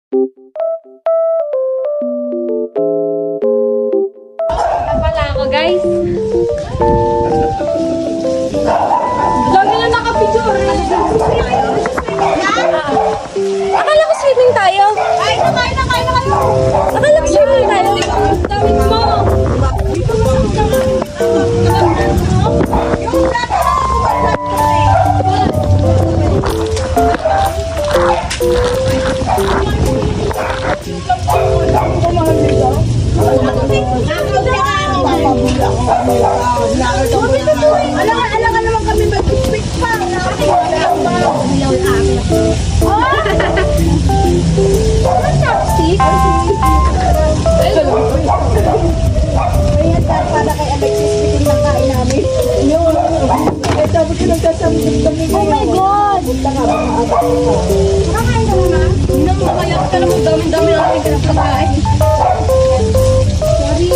Pala ako, guys. Dami na nakapicture. Akala ko swimming tayo. Kain na kayo. Akala ko swimming tayo. Dami mo. Alangan naman kami mag-pick pa. Para kay Alexis, bitin ng kain namin. Eh, sabi ko nagsasamit kami. Oh my God! Nakakain ka na? Hindi na makayak ka naman. Dami-dami natin kinapagkain. Sorry,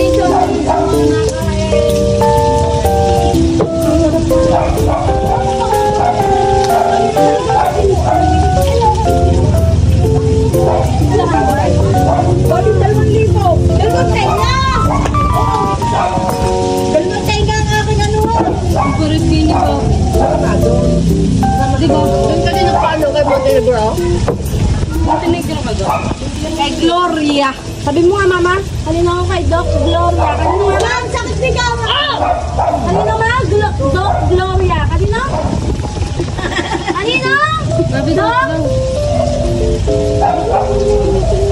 kay Gloria. Sabi mo nga, Mama. Halina ako kay Doc Gloria. Halina nga, Ma'am. Sakit ni Gawa. Halina nga, Doc Gloria. Halina? Halina? Doc?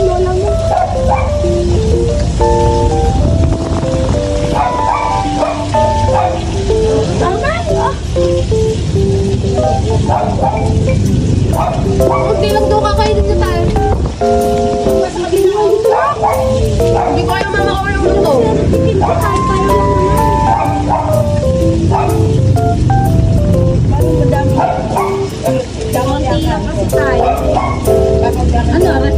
Lola mo. Huwag nilang daw kakainin na tayo. Hindi ko ayaw mama ko yung luto. Damang tiya kasi tayo. Ano aras?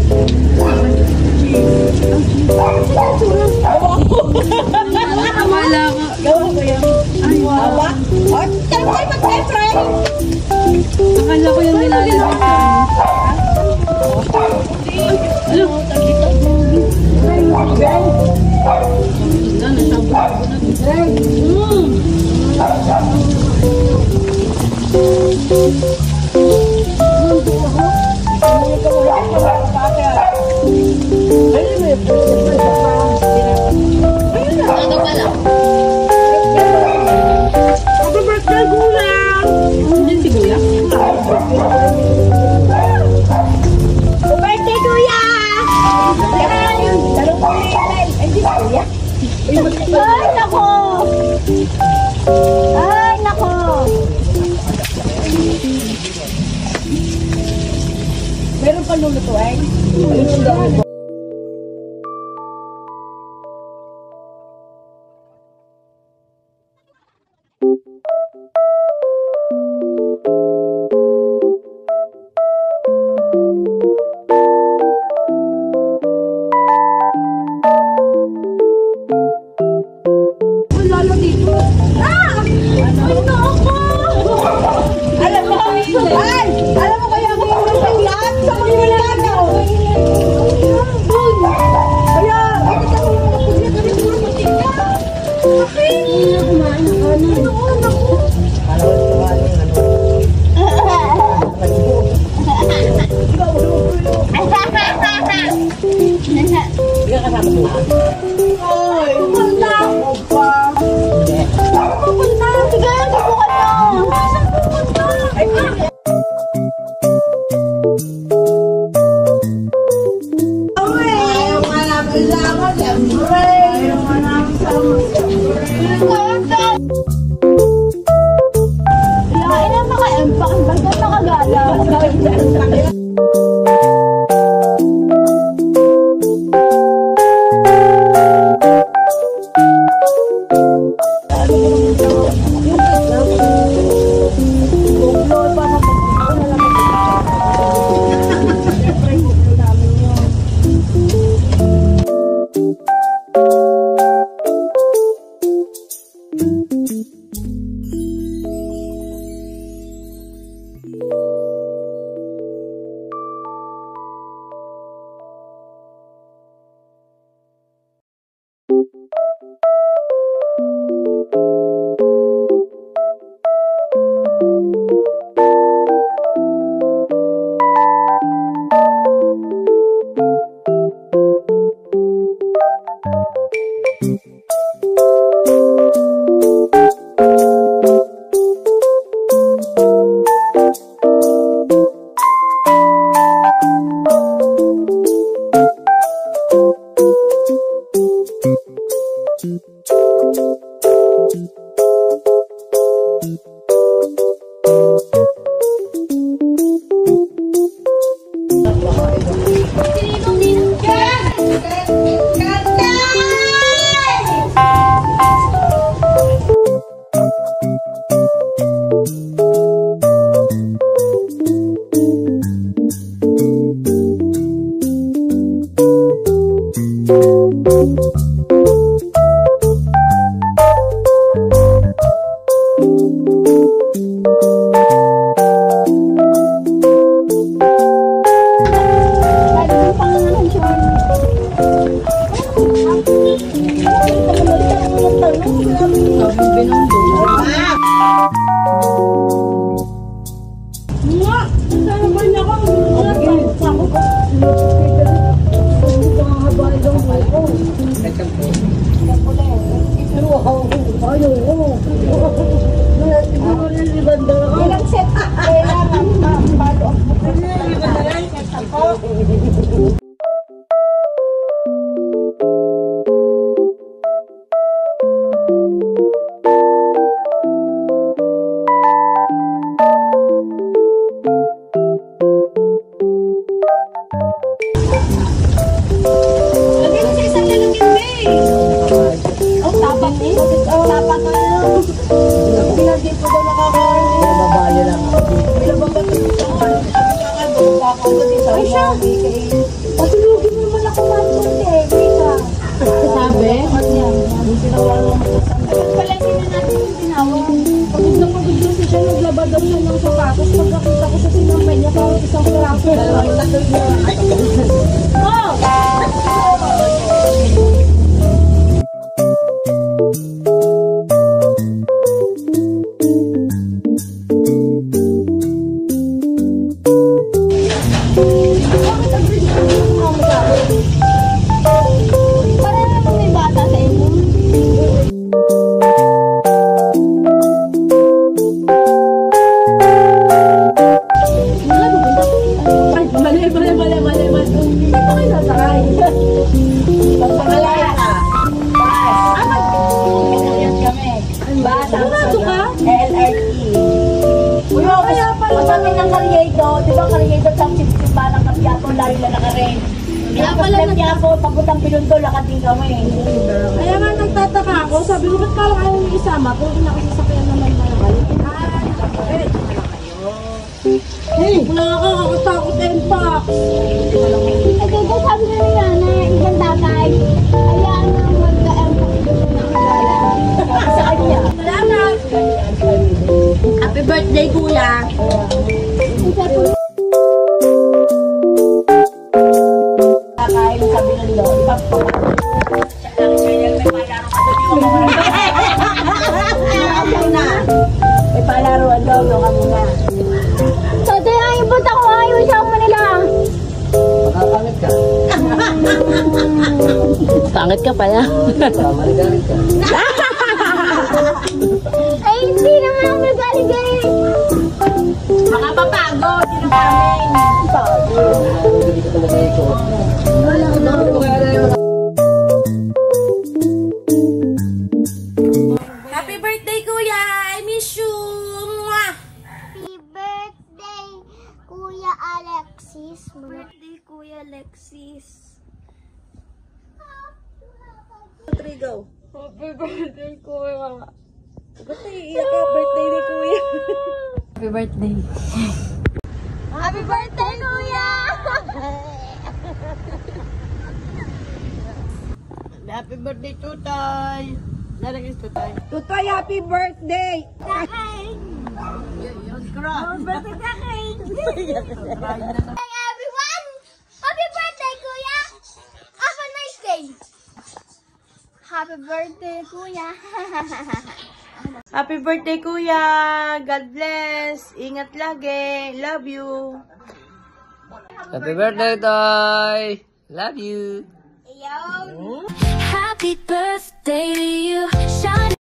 Wala ko. Gawa ko yan. Ay, gawa? O, tayo mag-friend. Akala ko yung nilalagay sa ano? Happy birthday, Kuya! Hindi si Kuya? Birthday, Kuya! Ay, nako! Ay, nako! Meron pa lulutuin? Meron. Ilang set kailangan bago ang patulugin naman ako mapunti. Sabi? Pala hindi na natin yung tinawag. Pagod na siya, naglaba daw siya ng sapatos. Pagkakita ko sa sinampay niya, parang isang piraso. Oh! Pagputang pinundo, lakad din kami. Kaya nga nagtataka ako, sabi ko, ba't parang ayaw yung isama? Kung nakasasakyan naman ba kayo? Hey! Nakakatakot and pack! Ito, sabi na niya na isang tatay, ayaw na magka-empok na kilala. Sa kanya. Salamat! Happy birthday, kuya! May palaruan daw, no ka muna. So, ito yung ibot ako, ayaw siya mo nila. Makapangit ka. Pangit ka pala. Marigalit ka. Ay, hindi naman ako nagaligalit. Makapapagod, yun ang amin. Hindi ka talaga ikot. Happy birthday, kuya! I miss you! Mwah! Happy birthday, Kuya Alexis. Birthday, Kuya Alexis. Three, go. Happy birthday, Kuya. Ba't naiiyak ka? Birthday ni kuya. Happy birthday. Happy birthday, Kuya! Happy birthday, Tutoy! Nalagay Tutoy. Tutoy, happy birthday! Kakain! Happy birthday, kakain! Hey, everyone! Happy birthday, Kuya! Have a nice day! Happy birthday, Kuya! Happy birthday, kuya! God bless! Ingat lagi! Love you! Happy birthday, Toy! Love you! Yo! Happy birthday to you. Shine